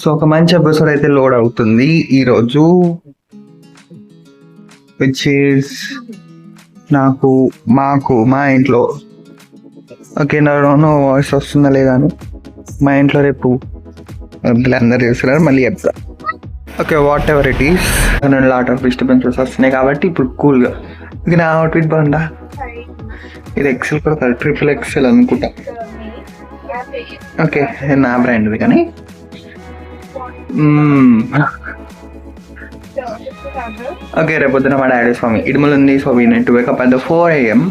So ఒక మంచి episode అయితే లోడ్ అవుతుంది ఈరోజు, విచ్ ఈస్ మాకు మా ఇంట్లో. ఓకే, నా వాయిస్ వస్తుందా లేదా అని మా ఇంట్లో రేపు అందరు చూస్తున్నారు, మళ్ళీ చెప్తా. Okay, what ever it is, lot of disturbances వస్తున్నాయి కాబట్టి ఇప్పుడు కూల్గా. ఇది నా అవుట్ఫిట్ బాగుందా? ఇది ఎక్సెల్ కూడా కాదు, ట్రిపుల్ ఎక్సెల్ అనుకుంటా. ఓకే, నా బ్రాండ్ది కానీ. ఓకే, రేపొద్దున మా డాడీ స్వామి ఇడుమలు ఉంది. So we need to Wake up at 4 AM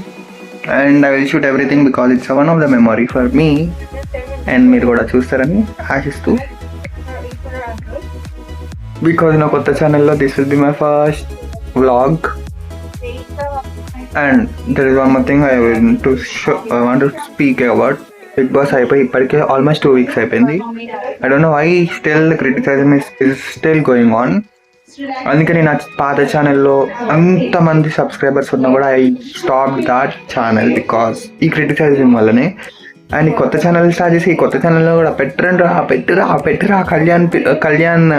and I will shoot everything because it's one of the memory for me and మీరు కూడా చూస్తారని ఆశిస్తూ, బికాజ్ నా కొత్త ఛానల్లో this will be my first vlog. And there is one more thing I want to speak about. Bigg Boss అయిపోయి ఇప్పటికే almost 2 weeks అయిపోయింది. I don't know why still the criticism is still going on. అందుకని నా పాత ఛానల్లో అంతమంది subscribers ఉన్నా కూడా I stop that channel because ఈ క్రిటిసిజం వల్లనే. అండ్ ఈ కొత్త ఛానల్ స్టార్ట్ చేసి ఈ కొత్త ఛానల్లో కూడా పెట్టిరా కళ్యాణ్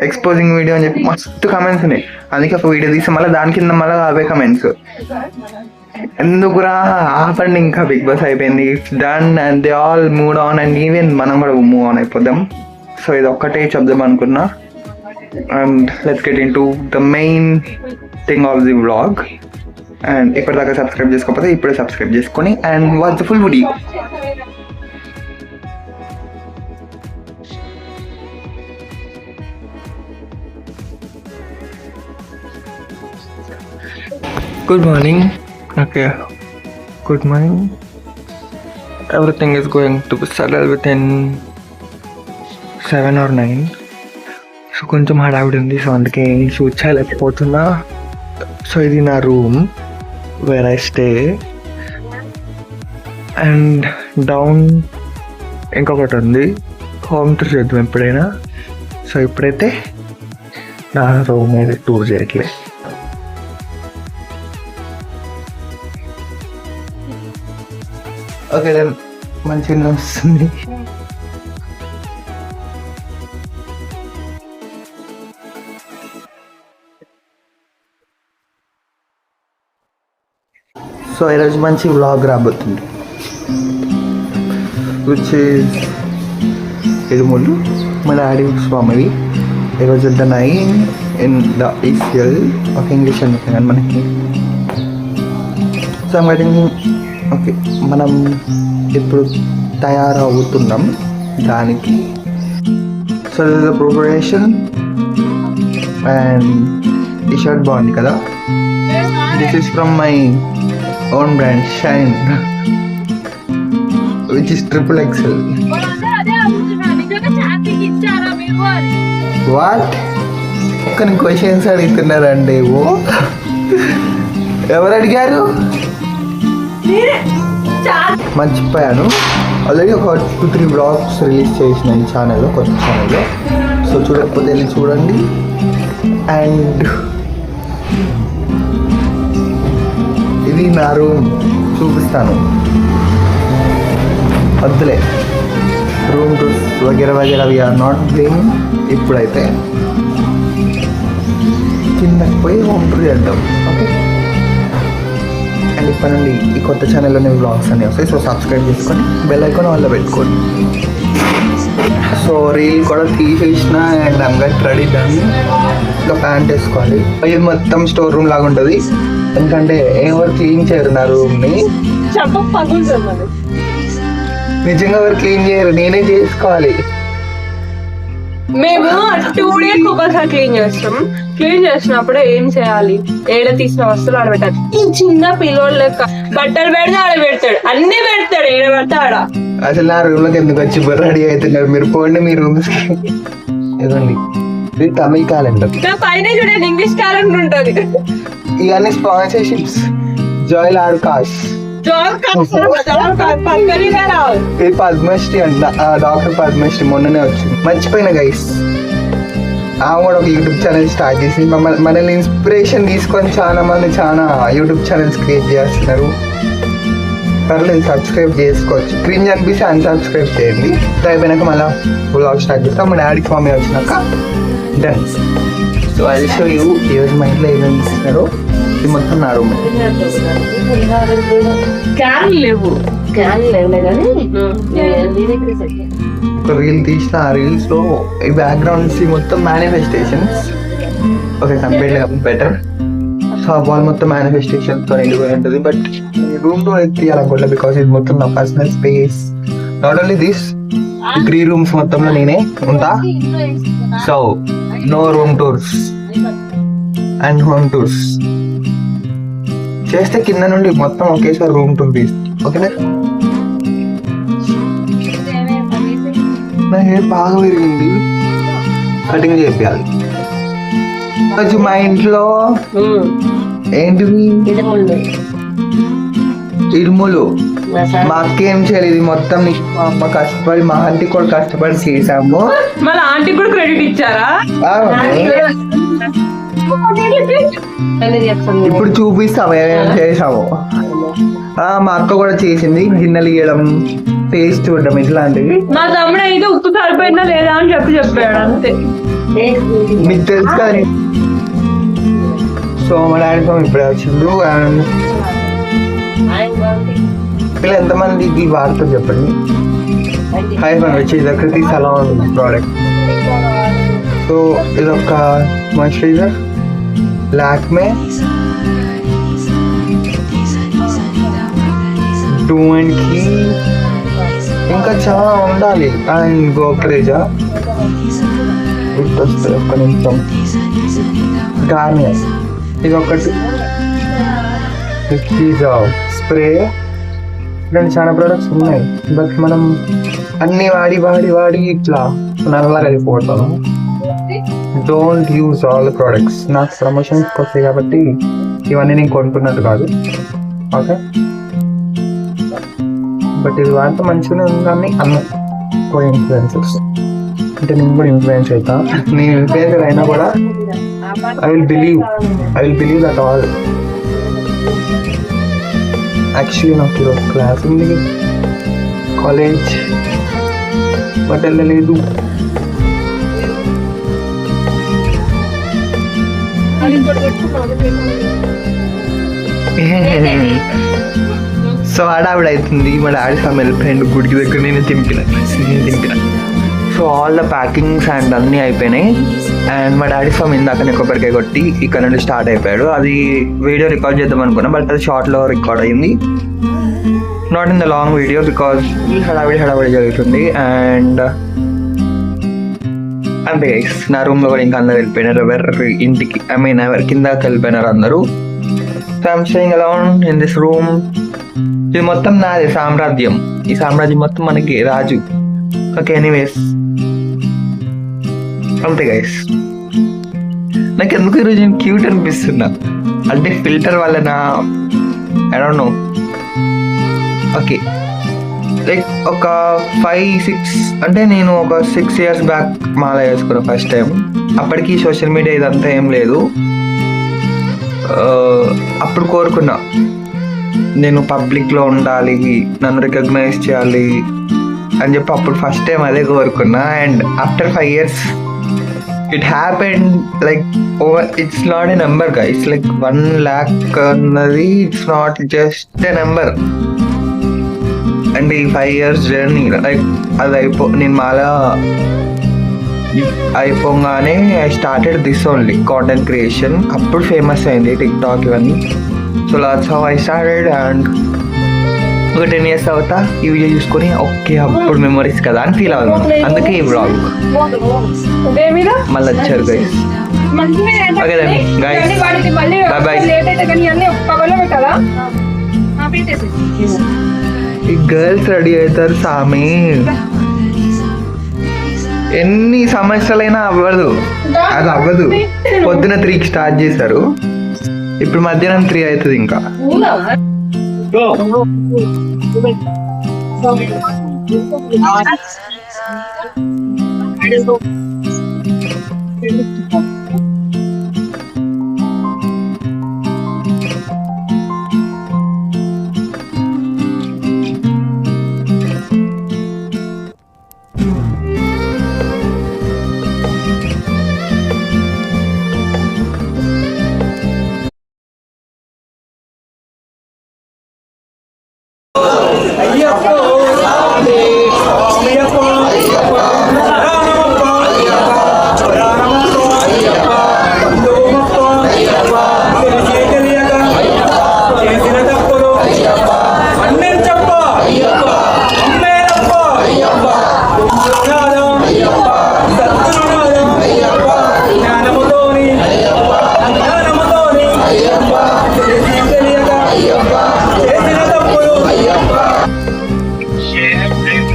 ఎక్స్పోజింగ్ వీడియో అని చెప్పి మస్తు కమెంట్స్ ఉన్నాయి. అందుకే ఒక వీడియో తీసి మళ్ళీ దాని కింద మళ్ళీ అవే కమెంట్స్. ఎందుకురా ఆపండి, ఇంకా బిగ్ బాస్ అయిపోయింది, it's done and they all move on and even మనం కూడా మూవ్ ఆన్ అయిపోదాం. సో ఇది ఒక్కటే చెప్దాం అనుకున్నా. And let's get in to the main thing of the vlog. And ఇప్పటిదాకా సబ్స్క్రైబ్ చేసుకోకపోతే ఇప్పుడే సబ్స్క్రైబ్ చేసుకొని and watch the full video. Good morning. Okay. Good morning. Everything is going to be settled within 7 or 9. So కొంచెం హడావిడి ఉంది, so అందుకే shoot చేయలేకపోతున్నా. So ఇది నా room where I stay. And down ఇంకొకటి ఉంది, హోమ్ టూర్ చేద్దాం ఎప్పుడైనా. సో ఇప్పుడైతే నా రూమ్ మీద టూర్ చేయట్లేదు. ఓకే, మంచిగా వస్తుంది. సో ఈరోజు మంచి వ్లాగ్ రాబోతుంది, విచ్ ఈజ్ ఇడుములు మా డాడీ స్వామివి. ఈరోజు the 9 in the ECL of English అనుకుంది కానీ మనకి. సో ఓకే, మనం ఇప్పుడు తయారవుతున్నాం దానికి. So this is the preparation. And ఈ షర్ట్ బాగుంది కదా, this is from my own brand Shine which is triple excel. What కొన్ని క్వశ్చన్స్ అడుగుతున్నారండి. ఓ ఎవరు అడిగారు? మర్చిపోయాను, ఆల్రెడీ ఒక 2-3 బ్లాగ్స్ రిలీజ్ చేసిన ఈ ఛానల్లో, కొత్త ఛానల్లో. సో చూడకపోతే వెళ్ళి చూడండి. అండ్ ఇది నా రూమ్, చూపిస్తాను. వద్దులే, రూమ్ టూర్స్ వగేరా వీఆర్ నాట్ డూయింగ్ ఇప్పుడైతే. కిందకి పోయి హోమ్ టూర్ చేద్దాం. ఓకే, అండ్ ఇప్పటి నుండి ఈ కొత్త ఛానల్లోనే వ్లాగ్స్ అన్నీ వస్తాయి. సో సబ్స్క్రైబ్ చేసుకొని బెల్ ఐకాన్ వాళ్ళ పెట్టుకోండి. సో రీల్ కూడా తీసేసిన అండ్ ఐమ్ గెట్ రెడీ దాన్ని. ఇంకా ప్యాంట్ వేసుకోవాలి. ఇది మొత్తం స్టోర్ రూమ్ లాగా ఉంటుంది, ఎందుకంటే ఎవరు క్లీన్ చేయరు నా రూమ్ని. నిజంగా ఎవరు క్లీన్ చేయరు, నేనే చేసుకోవాలి. మేము 2 days ఒకసారి క్లీన్ చేస్తాం. క్లీన్ చేసినప్పుడు ఏం చేయాలి, ఏడ తీసిన వస్తువులు ఆడ పెట్టాలి. ఈ చిన్న పిల్లోడు లెక్క బట్టలు పెడితే ఆడ పెడతాడు, అన్ని పెడతాడు, ఏడ పెడతా ఆడ. అసలు నా రూమ్ లోకి ఎందుకు వచ్చి రెడీ అవుతున్నారు మీరు? పోండి మీ రూమ్స్. ఇదండి ఇది తమిళ క్యాలెండర్, పైన చూడండి ఇంగ్లీష్ క్యాలెండర్ ఉంటుంది. ఇవన్నీ స్పాన్సర్షిప్స్. జాయిల్ ఆర్కాస్, ఇది పద్మశ్రీ అంట, డాక్టర్ పద్మశ్రీ మొన్ననే వచ్చింది. మర్చిపోయిన గైస్. ఆమె కూడా ఒక యూట్యూబ్ ఛానల్ స్టార్ట్ చేసి మనల్ని ఇన్స్పిరేషన్ తీసుకొని చాలా మంది చాలా యూట్యూబ్ ఛానల్స్ క్రియేట్ చేస్తున్నారు. పర్లేదు సబ్స్క్రైబ్ చేసుకోవచ్చు. క్రింజ్ అనిపిస్తే అన్సబ్స్క్రైబ్ చేయండి. అయిపోయినాక మళ్ళీ బ్లాగ్ స్టార్ట్ చేస్తాం. మా డాడీ ఫామ్ వచ్చినాక డన్. సో అది షో యూ ఈరోజు మా ఇంట్లో ఏమేమి ఇస్తున్నారో. ఇది మొత్తం నా రూమ్. ఒక రీల్ తీసిన ఆ రీల్స్ లో ఈ బ్యాక్గ్రౌండ్స్ మొత్తం manifestations. Okay complete better. So ఆ బాల్ మొత్తం మేనిఫెస్టేషన్ తో నిండిపోయి ఉంటుంది. బట్ రూమ్ లో తీయాలనుకోవట్లేదు బికాస్ ఇది మొత్తం నా personal space. Not only this, 3 rooms మొత్తంలో నేనే ఉంటా. So no room tours and home tours. చేస్తే కింద నుండి మొత్తం ఒకేసారి రూమ్ టూర్ తీస్తాం. ఓకేనా? నా హెయిర్ బాగా పెరిగింది, కటింగ్ చేయాలి. కొంచెం మా ఇంట్లో ఏంటివి ఇరుములు మా అక్క ఏం చేయాలి. ఇది మొత్తం మా అమ్మ కష్టపడి మా ఆంటీ కూడా కష్టపడి చేసాము. మళ్ళీ ఆంటీ కూడా క్రెడిట్ ఇచ్చారా? ఇప్పుడు చూపిస్తాము ఏమేమి చేసాము. మా అక్క కూడా చేసింది. గిన్నెలు ఇవ్వడం, టేస్ట్ చూడడం ఇట్లాంటివి. మా తమ్ముడు అయితే ఉప్పు సరిపోయిందా లేదా అని చెప్పాడు అంతే. మీకు తెలుసు కానీ. సో మా డాడీ ఫోన్ ఇప్పుడే వచ్చిండు. అండ్ ఇలా ఎంతమందికి వాడుతుంది చెప్పండి. ఐఫోన్ వచ్చి ఇది కృతి సలాన్ ప్రోడక్ట్. సో ఇది ఒక మాయిశ్చరైజర్ లాక్మే 2 ఇంకా చాలా ఉండాలి. అండ్ గోక్రేజా గుర్తొస్తుంది ఒక్క నిమిషం. గార్నియర్ ఇది ఒకటి. స్ప్రే. ఇలాంటి చాలా ప్రొడక్ట్స్ ఉన్నాయి. బట్ మనం అన్ని వాడి ఇట్లా నల్లగా అయిపోతాము. Don't use all the products. నాకు ప్రమోషన్స్ వస్తాయి కాబట్టి ఇవన్నీ నేను కొనుక్కున్నట్టు కాదు. ఓకే, బట్ ఇది వాడితే మంచిగానే ఉంది. కానీ అన్న ఇన్ఫ్లుయెన్సర్స్ అంటే నేను కూడా ఇన్ఫ్లుయెన్స్ అవుతా. నేను ఇన్ఫ్లుయెన్సర్ అయినా కూడా I will believe that all. Actually నాకు ఈరోజు క్లాస్ ఉంది, కాలేజ్, బట్ వెళ్ళలేదు. సో ఆడావిడ అవుతుంది. మా డాడీ సమ్ వెళ్ళిపోయిండు గుడికి దగ్గర. నేను తింపిన. So all the packings and అన్నీ అయిపోయినాయి. అండ్ మా డాడీ ఫామ్ ఇందాకనే కొబ్బరికాయ కొట్టి ఇక్కడ నుండి స్టార్ట్ అయిపోయాడు. అది వీడియో రికార్డ్ చేద్దాం అనుకున్నా, బట్ అది షార్ట్లో రికార్డ్ అయ్యింది. Not in the long video because హడావిడి జరుగుతుంది. అండ్ అంతే గైస్, నా రూమ్లో కూడా ఇంకా అందరు వెళ్ళిపోయినారు. ఎవరి ఇంటికి ఎవరి కిందకి వెళ్ళిపోయినారు అందరూ. So I'm staying alone in this room. ఇది మొత్తం నాది సామ్రాజ్యం. ఈ సామ్రాజ్యం మొత్తం మనకి రాజు. ఓకే, ఎనీవేస్ అంతే గైస్. నాకు ఎందుకు ఈరోజు నేను క్యూట్ అనిపిస్తున్నా అంటే ఫిల్టర్ వల్లనా, I don't know. Okay, like ఒక 5-6 అంటే నేను ఒక 6 years బ్యాక్ మాల వేసుకున్నా ఫస్ట్ టైం. అప్పటికి సోషల్ మీడియా ఇదంతా ఏం లేదు. అప్పుడు కోరుకున్నా నేను పబ్లిక్లో ఉండాలి, నన్ను రికగ్నైజ్ చేయాలి అని చెప్పి అప్పుడు ఫస్ట్ టైం అదే కోరుకున్నా. And after 5 years it happened. Like it's not a number guys, like 1 lakh అన్నది it's not just a number. And ఈ 5 years జర్నీ లైక్ అది నేను మాల అయిపోగానే I started this only content creation. అప్పుడు ఫేమస్ అయింది tick talk ఇవన్నీ. So lots how I started. And ఒక 10 years అవుతా ఈ వీడియో చూసుకొని ఓకే అప్పుడు మెమరీస్ కదా అని ఫీల్ అవ్వాలి. అందుకే ఈ బ్లాగ్ మళ్ళీ వచ్చారు గైస్. Okay guys, bye. ఈ గర్ల్స్ రెడీ అవుతారు సామి, ఎన్ని సంవత్సరాలైనా అవ్వదు. అది అవ్వదు. పొద్దున 3కి స్టార్ట్ చేశారు, ఇప్పుడు మధ్యాహ్నం 3 అవుతుంది. ఇంకా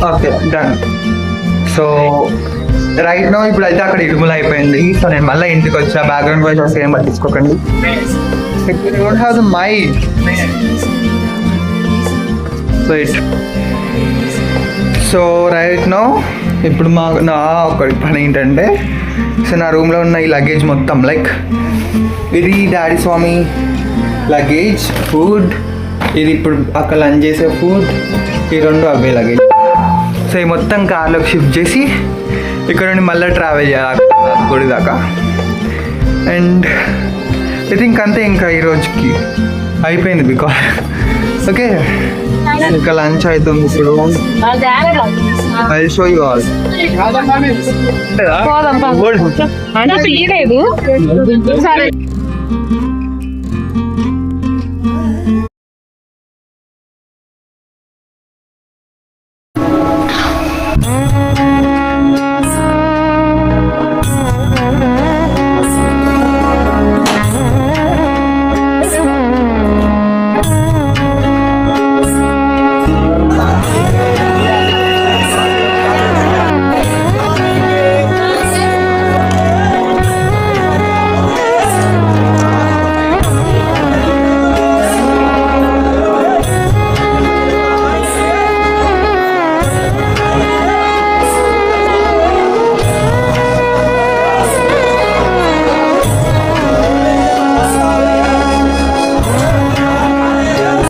okay done. So right now ఇప్పుడైతే అక్కడ ఇడుములు అయిపోయింది. సో నేను మళ్ళీ ఇంటికి వచ్చా. బ్యాక్గ్రౌండ్ వాయిస్ ఏం పట్టించుకోకండి. Don't have the mic. So right now ఇప్పుడు నా ఒక పని ఏంటంటే, సో నా రూమ్లో ఉన్న ఈ లగేజ్ మొత్తం లైక్ ఇది డాడీ స్వామి లగేజ్, ఫుడ్, ఇది ఇప్పుడు అక్కడ లంచ్ చేసే ఫుడ్, ఈ రెండు అవే లగేజ్. సో ఈ మొత్తం కార్లోకి షిఫ్ట్ చేసి ఇక్కడ నుండి మళ్ళీ ట్రావెల్ చేయాలి గుడి దాకా. అండ్ ఐ థింక్ అంతే, ఇంకా ఈరోజుకి అయిపోయింది. బికాస్ ఓకే ఇంకా లంచ్ అవుతుంది ఇప్పుడు. I show you all. సరే